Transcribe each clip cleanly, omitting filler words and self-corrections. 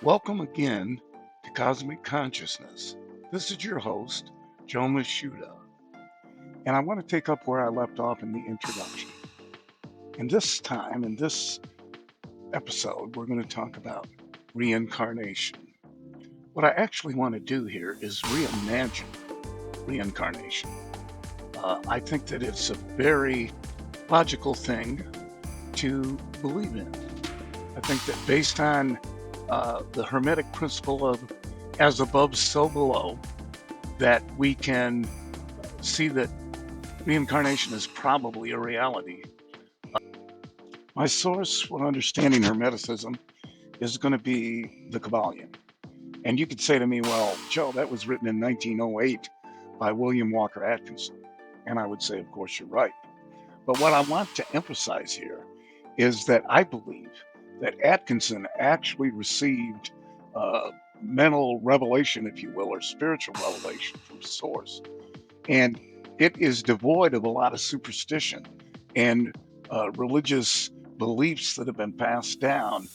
Welcome again to Cosmic Consciousness. This is your host, Joe Mashuda, and I want to take up where I left off in the introduction. And this time, in this episode, we're going to talk about reincarnation. What I actually want to do here is reimagine reincarnation. I think that it's a very logical thing to believe in. I think that based on the Hermetic principle of as above, so below, that we can see that reincarnation is probably a reality. My source for understanding Hermeticism is going to be the Kabbalion. And you could say to me, well, Joe, that was written in 1908 by William Walker Atkinson. And I would say, of course, you're right. But what I want to emphasize here is that I believe that Atkinson actually received mental revelation, if you will, or spiritual revelation from Source. And it is devoid of a lot of superstition and religious beliefs that have been passed down.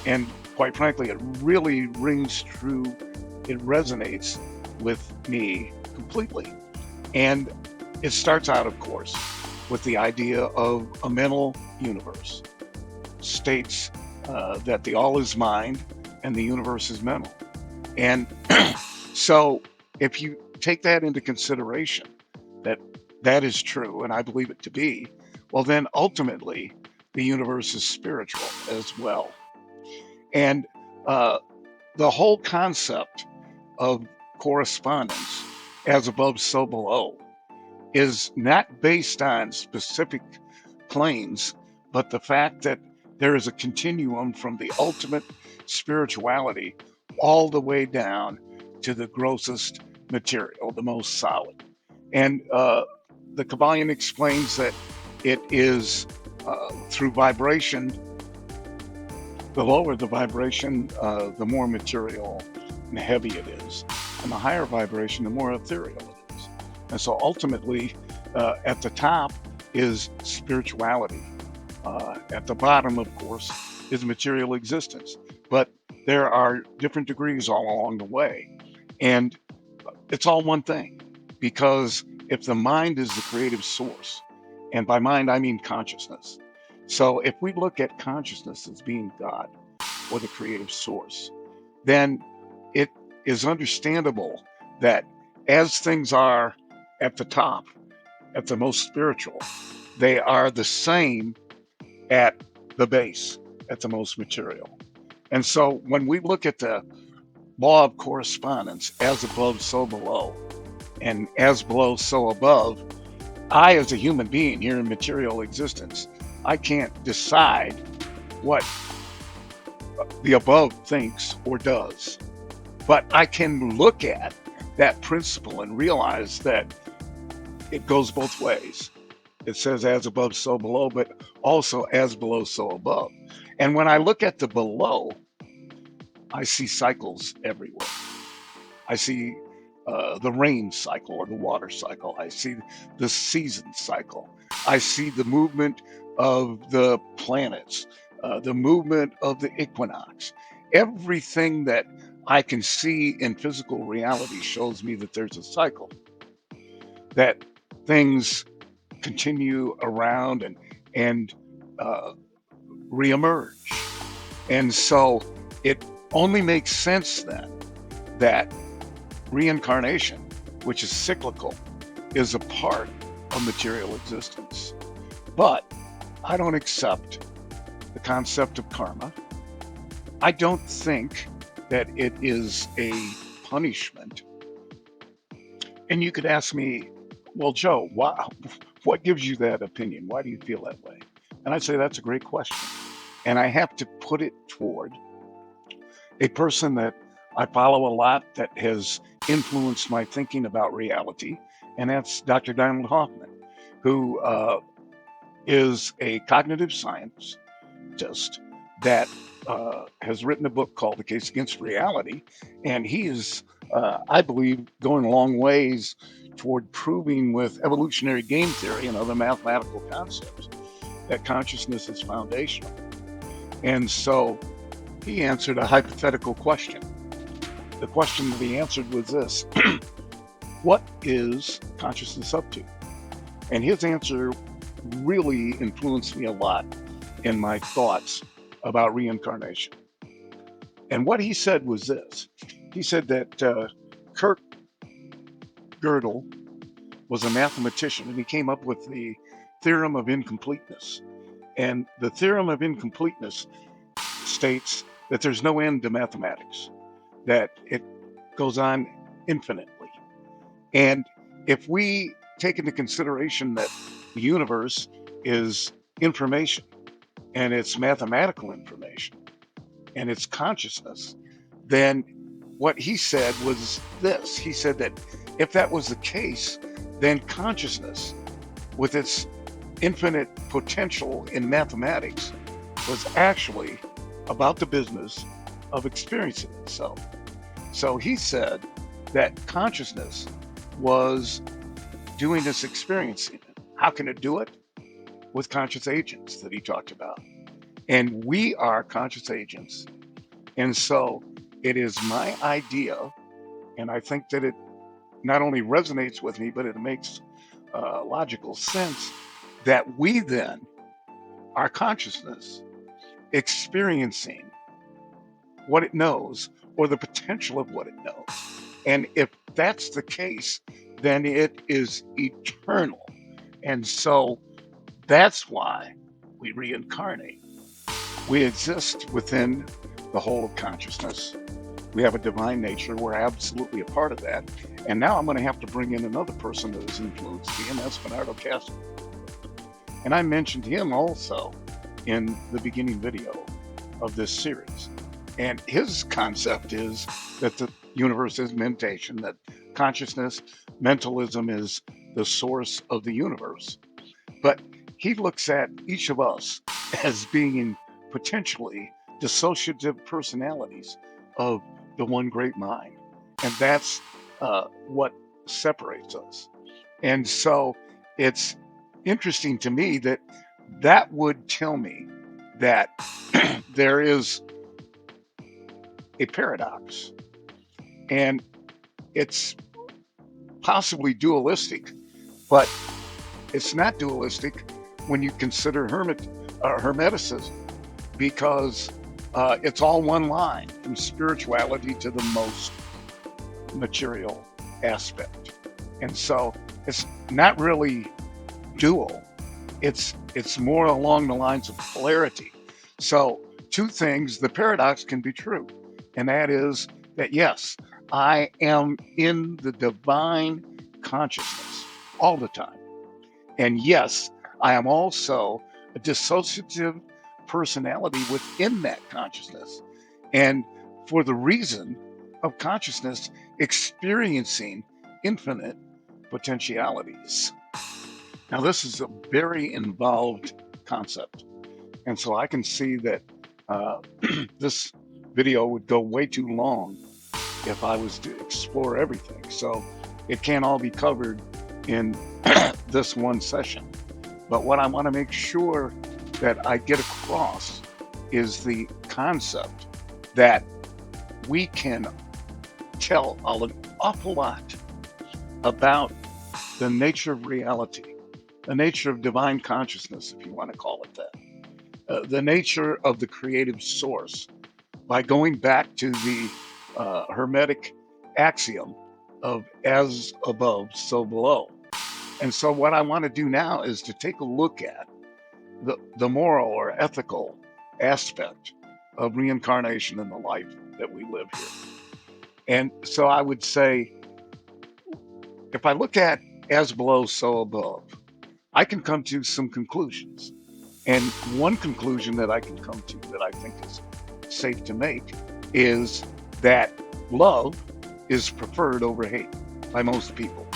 And quite frankly, it really rings true. It resonates with me completely. And it starts out, of course, with the idea of a mental universe. States that the all is mind and the universe is mental. And so if you take that into consideration, that that is true, and I believe it to be, well, then ultimately the universe is spiritual as well. And the whole concept of correspondence, as above, so below, is not based on specific planes, but the fact that there is a continuum from the ultimate spirituality all the way down to the grossest material, the most solid. And the Kabbalion explains that it is through vibration. The lower the vibration, the more material and heavy it is. And the higher vibration, the more ethereal it is. And so ultimately, at the top is spirituality. At the bottom, of course, is material existence. But there are different degrees all along the way. And it's all one thing. Because if the mind is the creative source, and by mind I mean consciousness. So if we look at consciousness as being God or the creative source, then it is understandable that as things are at the top, at the most spiritual, they are the same at the base, at the most material. And so when we look at the law of correspondence, as above, so below, and as below, so above, I, as a human being here in material existence, I can't decide what the above thinks or does. But I can look at that principle and realize that it goes both ways. It says as above, so below, but also as below, so above. And when I look at the below, I see cycles everywhere. I see the rain cycle or the water cycle. I see the season cycle. I see the movement of the planets, the movement of the equinox. Everything that I can see in physical reality shows me that there's a cycle, that things continue around and reemerge. And so it only makes sense then that reincarnation, which is cyclical, is a part of material existence. But I don't accept the concept of karma. I don't think that it is a punishment. And you could ask me, well, Joe, what gives you that opinion? Why do you feel that way? And I'd say that's a great question. And I have to put it toward a person that I follow a lot that has influenced my thinking about reality, and that's Dr. Donald Hoffman, who is a cognitive scientist that has written a book called The Case Against Reality, and he is, I believe, going a long ways toward proving with evolutionary game theory and other mathematical concepts that consciousness is foundational. And so he answered a hypothetical question. The question that he answered was this: what is consciousness up to? And his answer really influenced me a lot in my thoughts about reincarnation. And what he said was this: he said that Kurt Gödel was a mathematician, and he came up with the theorem of incompleteness. And the theorem of incompleteness states that there's no end to mathematics, that it goes on infinitely. And if we take into consideration that the universe is information, and it's mathematical information, and it's consciousness, then what he said was this. He said that if that was the case, then consciousness, with its infinite potential in mathematics, was actually about the business of experiencing itself. So he said that consciousness was doing this experiencing. How can it do it? With conscious agents that he talked about. And we are conscious agents. And so it is my idea, and I think that it not only resonates with me, but it makes logical sense, that we then are consciousness experiencing what it knows, or the potential of what it knows. And if that's the case, then it is eternal. And so that's why we reincarnate. We exist within the whole of consciousness. We have a divine nature. We're absolutely a part of that. And now I'm going to have to bring in another person that has influenced me, and that's Bernardo Castro. And I mentioned him also in the beginning video of this series. And his concept is that the universe is mentation, that consciousness, mentalism is the source of the universe. But he looks at each of us as being potentially dissociative personalities of the one great mind. And that's what separates us. And so it's interesting to me that that would tell me that there is a paradox, and it's possibly dualistic, but it's not dualistic when you consider Hermeticism, because it's all one line, from spirituality to the most material aspect. And so it's not really dual. It's more along the lines of polarity. So two things: the paradox can be true, and that is that yes, I am in the divine consciousness all the time. And yes, I am also a dissociative personality within that consciousness. And for the reason of consciousness experiencing infinite potentialities. Now, this is a very involved concept. And so I can see that this video would go way too long if I was to explore everything. So it can't all be covered in this one session. But what I want to make sure that I get across is the concept that we can tell an awful lot about the nature of reality, the nature of divine consciousness, if you want to call it that, the nature of the creative source, by going back to the Hermetic axiom of as above, so below. And so what I want to do now is to take a look at the moral or ethical aspect of reincarnation in the life that we live here. And so I would say, if I look at as below, so above, I can come to some conclusions. And one conclusion that I can come to that I think is safe to make is that love is preferred over hate by most people.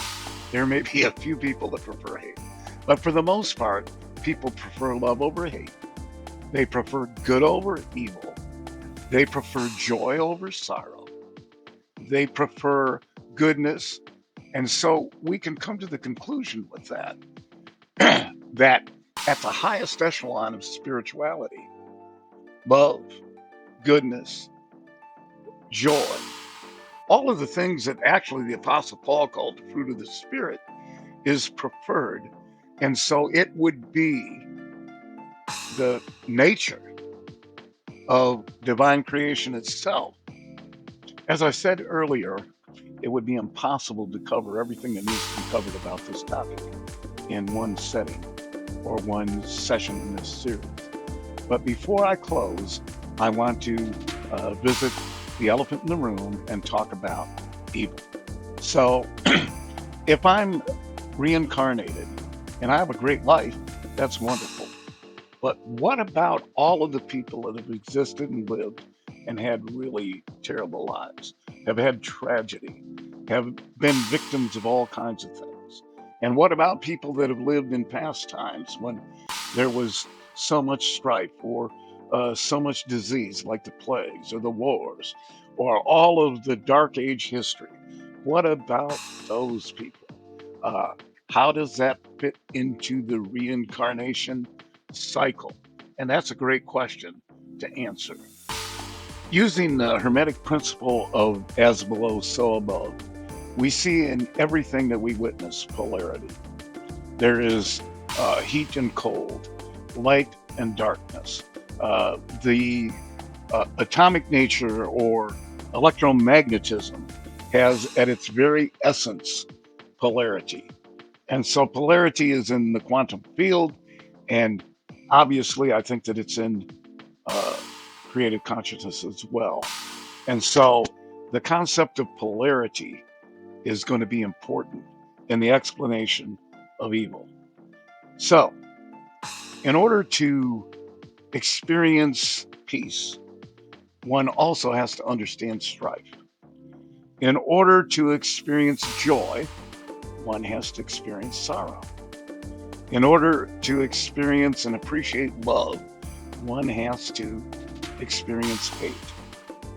There may be a few people that prefer hate, but for the most part, people prefer love over hate. They prefer good over evil. They prefer joy over sorrow. They prefer goodness. And so we can come to the conclusion with that, that at the highest echelon of spirituality, love goodness, joy, all of the things that actually the Apostle Paul called the fruit of the Spirit is preferred. And so it would be the nature of divine creation itself. As I said earlier, it would be impossible to cover everything that needs to be covered about this topic in one setting or one session in this series. But before I close, I want to visit the elephant in the room and talk about evil. So if I'm reincarnated and I have a great life, that's wonderful. But what about all of the people that have existed and lived and had really terrible lives, have had tragedy, have been victims of all kinds of things? And what about people that have lived in past times when there was so much strife or so much disease, like the plagues or the wars or all of the Dark Age history? What about those people? How does that fit into the reincarnation cycle? And that's a great question to answer. Using the Hermetic principle of as below, so above, we see in everything that we witness polarity. There is heat and cold, light and darkness. The atomic nature or electromagnetism has at its very essence polarity. And so polarity is in the quantum field, and obviously I think that it's in creative consciousness as well. And so the concept of polarity is going to be important in the explanation of evil. So in order to experience peace, one also has to understand strife. In order to experience joy, one has to experience sorrow. In order to experience and appreciate love, one has to experience hate.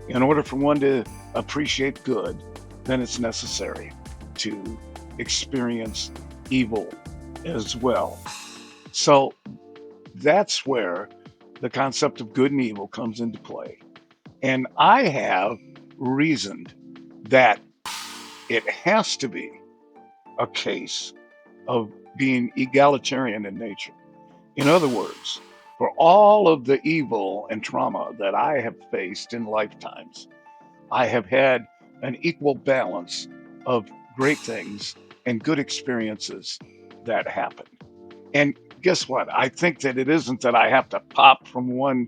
In order for one to appreciate good, then it's necessary to experience evil as well. So that's where the concept of good and evil comes into play. And I have reasoned that it has to be a case of being egalitarian in nature. In other words, for all of the evil and trauma that I have faced in lifetimes, I have had an equal balance of great things and good experiences that happen. And guess what? I think that it isn't that I have to pop from one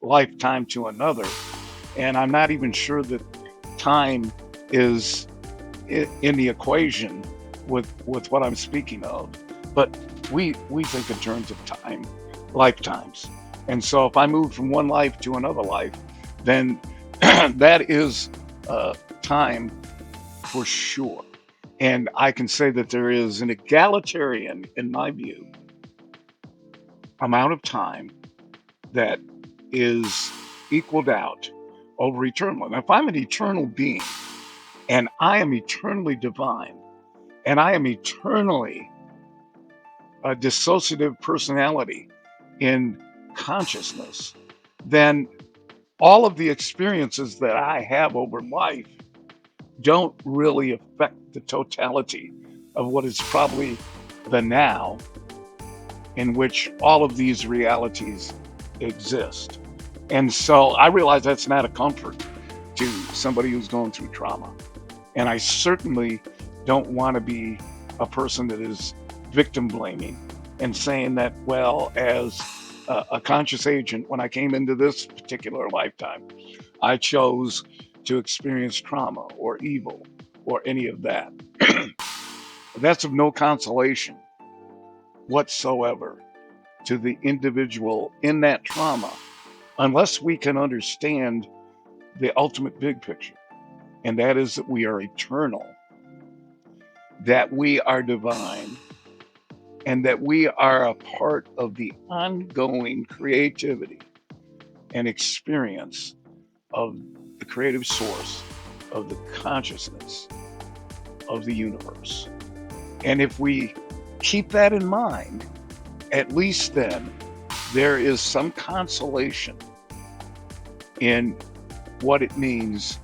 lifetime to another. And I'm not even sure that time is in the equation with what I'm speaking of. But we think in terms of time, lifetimes. And so if I move from one life to another life, then that is time for sure. And I can say that there is an egalitarian, in my view, amount of time that is equaled out over eternal. And if I'm an eternal being and I am eternally divine and I am eternally a dissociative personality in consciousness, then all of the experiences that I have over life don't really affect the totality of what is probably the now in which all of these realities exist. And so I realize that's not a comfort to somebody who's going through trauma. And I certainly don't want to be a person that is victim blaming and saying that, well, as a conscious agent, when I came into this particular lifetime, I chose to experience trauma or evil or any of that. That's of no consolation whatsoever to the individual in that trauma, unless we can understand the ultimate big picture. And that is that we are eternal, that we are divine, and that we are a part of the ongoing creativity and experience of the creative source of the consciousness of the universe. And if we keep that in mind, at least then there is some consolation in what it means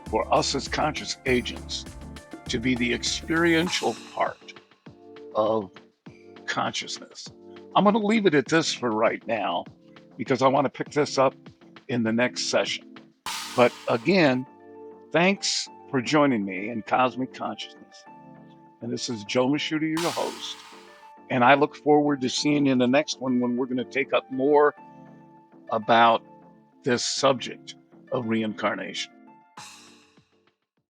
for us as conscious agents to be the experiential part of consciousness. I'm going to leave it at this for right now because I want to pick this up in the next session. But again, thanks for joining me in Cosmic Consciousness. And this is Joe Mashuda, your host. And I look forward to seeing you in the next one when we're going to take up more about this subject of reincarnation.